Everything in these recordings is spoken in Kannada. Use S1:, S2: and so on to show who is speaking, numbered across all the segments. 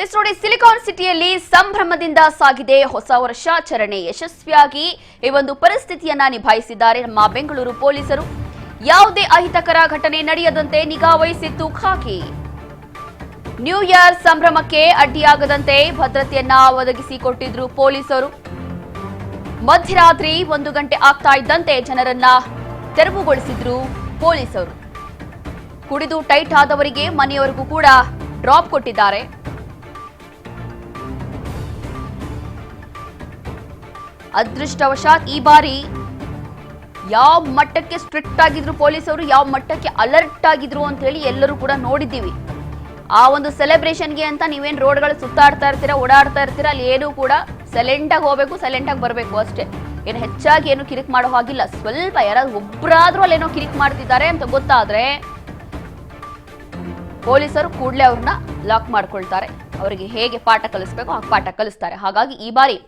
S1: ಎಸ್ ನೋಡಿ, ಸಿಲಿಕಾನ್ ಸಿಟಿಯಲ್ಲಿ ಸಂಭ್ರಮದಿಂದ ಸಾಗಿದೆ ಹೊಸ ವರ್ಷಾಚರಣೆ. ಯಶಸ್ವಿಯಾಗಿ ಈ ಒಂದು ಪರಿಸ್ಥಿತಿಯನ್ನ ನಿಭಾಯಿಸಿದ್ದಾರೆ ನಮ್ಮ ಬೆಂಗಳೂರು ಪೊಲೀಸರು. ಯಾವುದೇ ಅಹಿತಕರ ಘಟನೆ ನಡೆಯದಂತೆ ನಿಗಾ ವಹಿಸಿತ್ತು ಖಾಕಿ. ನ್ಯೂ ಇಯರ್ ಸಂಭ್ರಮಕ್ಕೆ ಅಡ್ಡಿಯಾಗದಂತೆ ಭದ್ರತೆಯನ್ನ ಒದಗಿಸಿಕೊಟ್ಟಿದ್ರು ಪೊಲೀಸರು. ಮಧ್ಯರಾತ್ರಿ 1 ಗಂಟೆ ಆಗ್ತಾ ಇದ್ದಂತೆ ಜನರನ್ನ ತೆರವುಗೊಳಿಸಿದ್ರು ಪೊಲೀಸರು. ಕುಡಿದು ಟೈಟ್ ಆದವರಿಗೆ ಮನೆಯವರೆಗೂ ಕೂಡ ಡ್ರಾಪ್ ಕೊಟ್ಟಿದ್ದಾರೆ. ಅದೃಷ್ಟವಶಾತ್ ಈ ಬಾರಿ ಯಾವ ಮಟ್ಟಕ್ಕೆ ಸ್ಟ್ರಿಕ್ಟ್ ಆಗಿದ್ರು ಪೊಲೀಸರು, ಯಾವ ಮಟ್ಟಕ್ಕೆ ಅಲರ್ಟ್ ಆಗಿದ್ರು ಅಂತ ಹೇಳಿ ಎಲ್ಲರೂ ಕೂಡ ನೋಡಿದ್ದೀವಿ. ಆ ಒಂದು ಸೆಲೆಬ್ರೇಷನ್ಗೆ ಅಂತ ನೀವೇನು ರೋಡ್ಗಳು ಸುತ್ತಾಡ್ತಾ ಇರ್ತೀರಾ, ಓಡಾಡ್ತಾ ಇರ್ತೀರಾ, ಅಲ್ಲಿ ಏನೂ ಕೂಡ ಸೈಲೆಂಟ್ ಆಗಿ ಹೋಗ್ಬೇಕು, ಸೈಲೆಂಟ್ ಆಗಿ ಬರಬೇಕು ಅಷ್ಟೇ. ಏನು ಹೆಚ್ಚಾಗಿ ಏನು ಕಿರಿಕ್ ಮಾಡೋ ಹಾಗಿಲ್ಲ. ಸ್ವಲ್ಪ ಯಾರಾದ್ರೂ ಒಬ್ಬರಾದ್ರೂ ಅಲ್ಲೇನೋ ಕಿರಿಕ್ ಮಾಡ್ತಿದ್ದಾರೆ ಅಂತ ಗೊತ್ತಾದ್ರೆ ಪೊಲೀಸರು ಕೂಡಲೇ ಅವ್ರನ್ನ ಲಾಕ್ ಮಾಡ್ಕೊಳ್ತಾರೆ. ಅವರಿಗೆ ಹೇಗೆ ಪಾಠ ಕಲಿಸ್ಬೇಕು ಹಾಗೆ ಪಾಠ ಕಲಿಸ್ತಾರೆ. ಹಾಗಾಗಿ ಈ ಬಾರಿ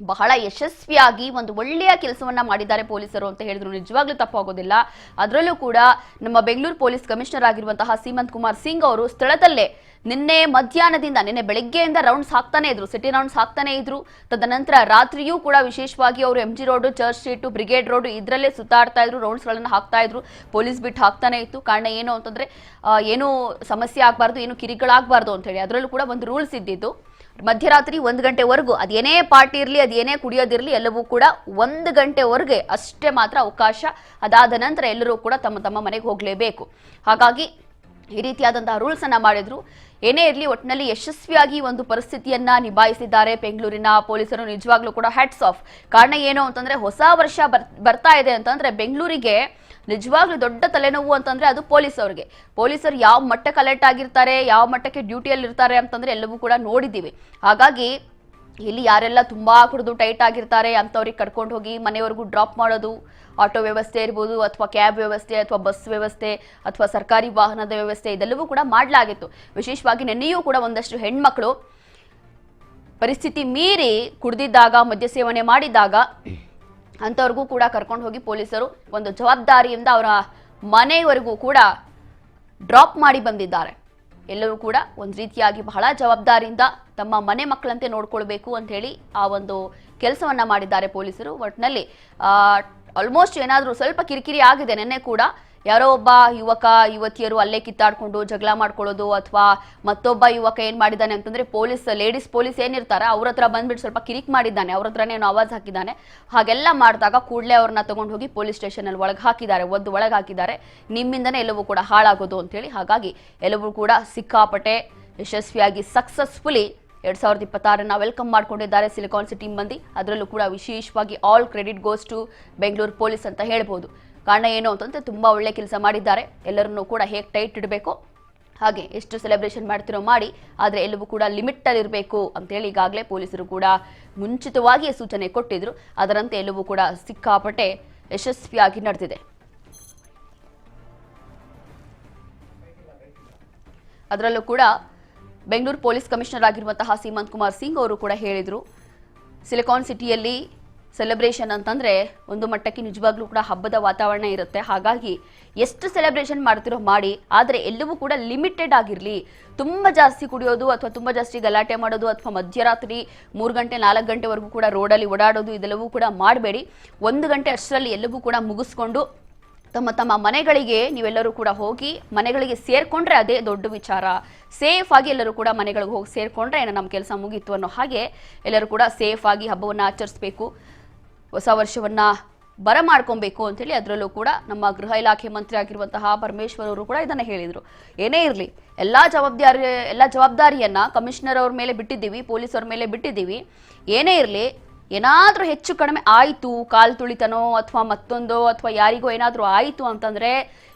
S1: ಬಹಳ ಯಶಸ್ವಿಯಾಗಿ ಒಂದು ಒಳ್ಳೆಯ ಕೆಲಸವನ್ನ ಮಾಡಿದ್ದಾರೆ ಪೊಲೀಸರು ಅಂತ ಹೇಳಿದ್ರು ನಿಜವಾಗ್ಲೂ ತಪ್ಪಾಗೋದಿಲ್ಲ. ಅದರಲ್ಲೂ ಕೂಡ ನಮ್ಮ ಬೆಂಗಳೂರು ಪೊಲೀಸ್ ಕಮಿಷನರ್ ಆಗಿರುವಂತಹ ಸೀಮಂತ್ ಕುಮಾರ್ ಸಿಂಗ್ ಅವರು ಸ್ಥಳದಲ್ಲೇ ನಿನ್ನೆ ಮಧ್ಯಾಹ್ನದಿಂದ ನಿನ್ನೆ ಬೆಳಗ್ಗೆಯಿಂದ ರೌಂಡ್ಸ್ ಹಾಕ್ತಾನೆ ಇದ್ರು, ಸಿಟಿ ರೌಂಡ್ಸ್ ಹಾಕ್ತಾನೆ ಇದ್ರು. ತದನಂತರ ರಾತ್ರಿಯೂ ಕೂಡ ವಿಶೇಷವಾಗಿ ಅವರು MG road, church street, brigade road ಇದರಲ್ಲೇ ಸುತ್ತಾಡ್ತಾ ಇದ್ರು, ರೌಂಡ್ಸ್ ಗಳನ್ನ ಹಾಕ್ತಾ ಇದ್ರು. ಪೊಲೀಸ್ ಬಿಟ್ ಹಾಕ್ತಾನೆ ಇತ್ತು. ಕಾರಣ ಏನು ಅಂತಂದ್ರೆ ಏನು ಸಮಸ್ಯೆ ಆಗ್ಬಾರ್ದು, ಏನು ಕಿರಿಗಳಾಗಬಾರ್ದು ಅಂತ ಹೇಳಿ. ಅದರಲ್ಲೂ ಕೂಡ ಒಂದು ರೂಲ್ಸ್ ಇದ್ದಿದ್ದು ಮಧ್ಯರಾತ್ರಿ 1 ಗಂಟೆವರೆಗೂ ಅದೇನೇ ಪಾರ್ಟಿ ಇರಲಿ, ಅದೇನೇ ಕುಡಿಯೋದಿರಲಿ, ಎಲ್ಲವೂ ಕೂಡ 1 ಗಂಟೆವರೆಗೆ ಅಷ್ಟೇ ಮಾತ್ರ ಅವಕಾಶ. ಅದಾದ ನಂತರ ಎಲ್ಲರೂ ಕೂಡ ತಮ್ಮ ತಮ್ಮ ಮನೆಗೆ ಹೋಗಲೇಬೇಕು. ಹಾಗಾಗಿ ಈ ರೀತಿಯಾದಂತಹ ರೂಲ್ಸ್ ಅನ್ನ ಮಾಡಿದ್ರು. ಏನೇ ಇರಲಿ, ಒಟ್ಟಿನಲ್ಲಿ ಯಶಸ್ವಿಯಾಗಿ ಒಂದು ಪರಿಸ್ಥಿತಿಯನ್ನ ನಿಭಾಯಿಸಿದ್ದಾರೆ ಬೆಂಗಳೂರಿನ ಪೊಲೀಸರು. ನಿಜವಾಗ್ಲೂ ಕೂಡ ಹ್ಯಾಟ್ಸ್ ಆಫ್. ಕಾರಣ ಏನು ಅಂತಂದ್ರೆ ಹೊಸ ವರ್ಷ ಬರ್ತಾ ಇದೆ ಅಂತಂದ್ರೆ ಬೆಂಗಳೂರಿಗೆ ನಿಜವಾಗ್ಲೂ ದೊಡ್ಡ ತಲೆನೋವು ಅಂತಂದ್ರೆ ಅದು ಪೊಲೀಸರಿಗೆ. ಪೊಲೀಸರು ಯಾವ ಮಟ್ಟಕ್ಕೆ ಅಲರ್ಟ್ ಆಗಿರ್ತಾರೆ, ಯಾವ ಮಟ್ಟಕ್ಕೆ ಡ್ಯೂಟಿಯಲ್ಲಿ ಇರ್ತಾರೆ ಅಂತಂದ್ರೆ ಎಲ್ಲವೂ ಕೂಡ ನೋಡಿದ್ದೀವಿ. ಹಾಗಾಗಿ ಇಲ್ಲಿ ಯಾರೆಲ್ಲ ತುಂಬಾ ಕುಡಿದು ಟೈಟ್ ಆಗಿರ್ತಾರೆ ಅಂತವ್ರಿಗೆ ಕರ್ಕೊಂಡು ಹೋಗಿ ಮನೆಯವರೆಗೂ ಡ್ರಾಪ್ ಮಾಡೋದು, ಆಟೋ ವ್ಯವಸ್ಥೆ ಇರ್ಬೋದು, ಅಥವಾ ಕ್ಯಾಬ್ ವ್ಯವಸ್ಥೆ, ಅಥವಾ ಬಸ್ ವ್ಯವಸ್ಥೆ, ಅಥವಾ ಸರ್ಕಾರಿ ವಾಹನದ ವ್ಯವಸ್ಥೆ, ಇದೆಲ್ಲವೂ ಕೂಡ ಮಾಡಲಾಗಿತ್ತು. ವಿಶೇಷವಾಗಿ ನಿನ್ನೆಯೂ ಕೂಡ ಒಂದಷ್ಟು ಹೆಣ್ಮಕ್ಳು ಪರಿಸ್ಥಿತಿ ಮೀರಿ ಕುಡಿದಿದ್ದಾಗ, ಮದ್ಯ ಸೇವನೆ ಮಾಡಿದಾಗ ಅಂಥವ್ರಿಗೂ ಕೂಡ ಕರ್ಕೊಂಡು ಹೋಗಿ ಪೊಲೀಸರು ಒಂದು ಜವಾಬ್ದಾರಿಯಿಂದ ಅವರ ಮನೆಯವರೆಗೂ ಕೂಡ ಡ್ರಾಪ್ ಮಾಡಿ ಬಂದಿದ್ದಾರೆ. ಎಲ್ಲರೂ ಕೂಡ ಒಂದು ರೀತಿಯಾಗಿ ಬಹಳ ಜವಾಬ್ದಾರಿಯಿಂದ ತಮ್ಮ ಮನೆ ಮಕ್ಕಳಂತೆ ನೋಡ್ಕೊಳ್ಬೇಕು ಅಂತ ಹೇಳಿ ಆ ಒಂದು ಕೆಲಸವನ್ನ ಮಾಡಿದ್ದಾರೆ ಪೊಲೀಸರು. ಒಟ್ಟಿನಲ್ಲಿ ಆಲ್ಮೋಸ್ಟ್ ಏನಾದರೂ ಸ್ವಲ್ಪ ಕಿರಿಕಿರಿ ಆಗಿದೆ. ನೆನ್ನೆ ಕೂಡ ಯಾರೋ ಒಬ್ಬ ಯುವಕ ಯುವತಿಯರು ಅಲ್ಲೇ ಕಿತ್ತಾಡ್ಕೊಂಡು ಜಗಳ ಮಾಡ್ಕೊಳ್ಳೋದು, ಅಥವಾ ಮತ್ತೊಬ್ಬ ಯುವಕ ಏನ್ ಮಾಡಿದ್ದಾನೆ ಅಂತಂದ್ರೆ ಲೇಡೀಸ್ ಪೊಲೀಸ್ ಏನಿರ್ತಾರೆ ಅವ್ರ ಹತ್ರ ಬಂದ್ಬಿಟ್ಟು ಸ್ವಲ್ಪ ಕಿರಿಕ್ ಮಾಡಿದ್ದಾನೆ, ಅವ್ರ ಹತ್ರನೇ ಏನೋ ಆವಾಜ್ ಹಾಕಿದ್ದಾನೆ. ಹಾಗೆಲ್ಲ ಮಾಡಿದಾಗ ಕೂಡಲೇ ಅವ್ರನ್ನ ತಗೊಂಡು ಹೋಗಿ ಪೊಲೀಸ್ ಸ್ಟೇಷನ್ ಅಲ್ಲಿ ಒಳಗೆ ಹಾಕಿದ್ದಾರೆ. ನಿಮ್ಮಿಂದನೇ ಎಲ್ಲವೂ ಕೂಡ ಹಾಳಾಗೋದು ಅಂತ ಹೇಳಿ. ಹಾಗಾಗಿ ಎಲ್ಲವೂ ಕೂಡ ಸಿಕ್ಕಾಪಟ್ಟೆ ಯಶಸ್ವಿಯಾಗಿ ಸಕ್ಸಸ್ಫುಲಿ 2026 ವೆಲ್ಕಮ್ ಮಾಡ್ಕೊಂಡಿದ್ದಾರೆ ಸಿಲಿಕಾನ್ ಸಿಟಿ ಮಂದಿ. ಅದರಲ್ಲೂ ಕೂಡ ವಿಶೇಷವಾಗಿ all credit goes to Bengaluru police ಅಂತ ಹೇಳ್ಬೋದು. ಕಾರಣ ಏನು ಅಂತಂದ್ರೆ ತುಂಬಾ ಒಳ್ಳೆ ಕೆಲಸ ಮಾಡಿದ್ದಾರೆ. ಎಲ್ಲರನ್ನೂ ಕೂಡ ಹೇಗೆ ಟೈಟ್ ಇಡಬೇಕು, ಹಾಗೆ ಎಷ್ಟು ಸೆಲೆಬ್ರೇಷನ್ ಮಾಡ್ತಿರೋ ಮಾಡಿ, ಆದರೆ ಎಲ್ಲವೂ ಕೂಡ ಲಿಮಿಟ್ ಅಲ್ಲಿ ಇರಬೇಕು ಅಂತೇಳಿ ಈಗಾಗಲೇ ಪೊಲೀಸರು ಕೂಡ ಮುಂಚಿತವಾಗಿ ಸೂಚನೆ ಕೊಟ್ಟಿದ್ರು. ಅದರಂತೆ ಎಲ್ಲವೂ ಕೂಡ ಸಿಕ್ಕಾಪಟ್ಟೆ ಯಶಸ್ವಿಯಾಗಿ ನಡೆದಿದೆ. ಅದರಲ್ಲೂ ಕೂಡ ಬೆಂಗಳೂರು ಪೊಲೀಸ್ ಕಮಿಷನರ್ ಆಗಿರುವಂತಹ ಸೀಮಂತ್ ಕುಮಾರ್ ಸಿಂಗ್ ಅವರು ಕೂಡ ಹೇಳಿದ್ರು, ಸಿಲಿಕಾನ್ ಸಿಟಿಯಲ್ಲಿ ಸೆಲೆಬ್ರೇಷನ್ ಅಂತಂದ್ರೆ ಒಂದು ಮಟ್ಟಕ್ಕೆ ನಿಜವಾಗ್ಲೂ ಕೂಡ ಹಬ್ಬದ ವಾತಾವರಣ ಇರುತ್ತೆ. ಹಾಗಾಗಿ ಎಷ್ಟು ಸೆಲೆಬ್ರೇಷನ್ ಮಾಡ್ತಿರೋ ಮಾಡಿ, ಆದರೆ ಎಲ್ಲವೂ ಕೂಡ ಲಿಮಿಟೆಡ್ ಆಗಿರಲಿ. ತುಂಬ ಜಾಸ್ತಿ ಕುಡಿಯೋದು, ಅಥವಾ ತುಂಬ ಜಾಸ್ತಿ ಗಲಾಟೆ ಮಾಡೋದು, ಅಥವಾ ಮಧ್ಯರಾತ್ರಿ 3 ಗಂಟೆ 4 ಗಂಟೆವರೆಗೂ ಕೂಡ ರೋಡಲ್ಲಿ ಓಡಾಡೋದು, ಇದೆಲ್ಲವೂ ಕೂಡ ಮಾಡಬೇಡಿ. 1 ಗಂಟೆ ಅಷ್ಟರಲ್ಲಿ ಎಲ್ಲವೂ ಕೂಡ ಮುಗಿಸ್ಕೊಂಡು ತಮ್ಮ ತಮ್ಮ ಮನೆಗಳಿಗೆ ನೀವೆಲ್ಲರೂ ಕೂಡ ಹೋಗಿ ಮನೆಗಳಿಗೆ ಸೇರ್ಕೊಂಡ್ರೆ ಅದೇ ದೊಡ್ಡ ವಿಚಾರ. ಸೇಫ್ ಆಗಿ ಎಲ್ಲರೂ ಕೂಡ ಮನೆಗಳಿಗೆ ಹೋಗಿ ಸೇರ್ಕೊಂಡ್ರೆ ಏನೋ ನಮ್ಮ ಕೆಲಸ ಮುಗೀತು ಅನ್ನೋ ಹಾಗೆ ಎಲ್ಲರೂ ಕೂಡ ಸೇಫ್ ಆಗಿ ಹಬ್ಬವನ್ನು ಆಚರಿಸಬೇಕು, ಹೊಸ ವರ್ಷವನ್ನ ಬರಮಾಡ್ಕೊಬೇಕು ಅಂತೇಳಿ. ಅದರಲ್ಲೂ ಕೂಡ ನಮ್ಮ ಗೃಹ ಇಲಾಖೆ ಮಂತ್ರಿ ಆಗಿರುವಂತಹ ಪರಮೇಶ್ವರ್ ಅವರು ಕೂಡ ಇದನ್ನ ಹೇಳಿದ್ರು. ಏನೇ ಇರಲಿ, ಎಲ್ಲಾ ಜವಾಬ್ದಾರಿಯನ್ನ ಕಮಿಷನರ್ ಅವ್ರ ಮೇಲೆ ಬಿಟ್ಟಿದ್ದೀವಿ, ಪೊಲೀಸ್ ಅವ್ರ ಮೇಲೆ ಬಿಟ್ಟಿದ್ದೀವಿ. ಏನೇ ಇರಲಿ, ಏನಾದ್ರೂ ಹೆಚ್ಚು ಕಡಿಮೆ ಆಯಿತು, ಕಾಲ್ ತುಳಿತನೋ ಅಥವಾ ಮತ್ತೊಂದೋ ಅಥವಾ ಯಾರಿಗೋ ಏನಾದ್ರೂ ಆಯಿತು ಅಂತಂದ್ರೆ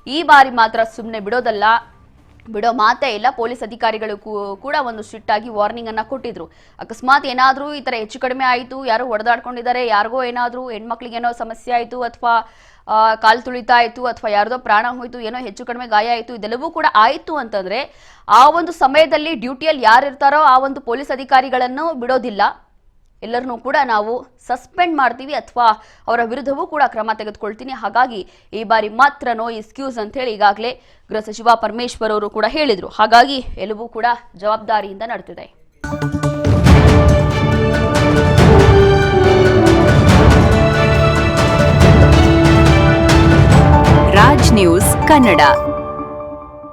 S1: ಈ ಬಾರಿ ಮಾತ್ರ ಸುಮ್ಮನೆ ಬಿಡೋ ಮಾತೇ ಇಲ್ಲ. ಪೊಲೀಸ್ ಅಧಿಕಾರಿಗಳು ಕೂಡ ಒಂದು ಸ್ಟ್ರಿಕ್ಟ್ ಆಗಿ ವಾರ್ನಿಂಗ್ ಅನ್ನ ಕೊಟ್ಟಿದ್ರು. ಅಕಸ್ಮಾತ್ ಏನಾದ್ರೂ ಈ ತರ ಹೆಚ್ಚು ಕಡಿಮೆ ಆಯಿತು, ಯಾರೋ ಹೊಡೆದಾಡ್ಕೊಂಡಿದ್ದಾರೆ, ಯಾರಿಗೋ ಏನಾದ್ರೂ ಹೆಣ್ಮಕ್ಳಿಗೇನೋ ಸಮಸ್ಯೆ ಆಯಿತು, ಅಥವಾ ಕಾಲ್ ತುಳಿತಾ ಆಯಿತು, ಅಥವಾ ಯಾರ್ದೋ ಪ್ರಾಣ ಹೋಯ್ತು, ಏನೋ ಹೆಚ್ಚು ಕಡಿಮೆ ಗಾಯ ಆಯಿತು, ಇದೆಲ್ಲವೂ ಕೂಡ ಆಯಿತು ಅಂತಂದ್ರೆ ಆ ಒಂದು ಸಮಯದಲ್ಲಿ ಡ್ಯೂಟಿಯಲ್ಲಿ ಯಾರಿರ್ತಾರೋ ಆ ಒಂದು ಪೊಲೀಸ್ ಅಧಿಕಾರಿಗಳನ್ನು ಬಿಡೋದಿಲ್ಲ. ಎಲ್ಲರನ್ನೂ ಕೂಡ ನಾವು ಸಸ್ಪೆಂಡ್ ಮಾಡ್ತೀವಿ, ಅಥವಾ ಅವರ ವಿರುದ್ಧವೂ ಕೂಡ ಕ್ರಮ ತೆಗೆದುಕೊಳ್ತೀನಿ. ಹಾಗಾಗಿ ಈ ಬಾರಿ ಮಾತ್ರ ನೋ ಎಕ್ಸ್ಕ್ಯೂಸ್ ಅಂತ ಹೇಳಿ ಈಗಾಗಲೇ ಗೃಹ ಸಚಿವ ಪರಮೇಶ್ವರ್ ಅವರು ಕೂಡ ಹೇಳಿದ್ರು. ಹಾಗಾಗಿ ಎಲ್ಲವೂ ಕೂಡ ಜವಾಬ್ದಾರಿಯಿಂದ ನಡೆದಿದೆ.
S2: ರಾಜ್ ನ್ಯೂಸ್ ಕನ್ನಡ.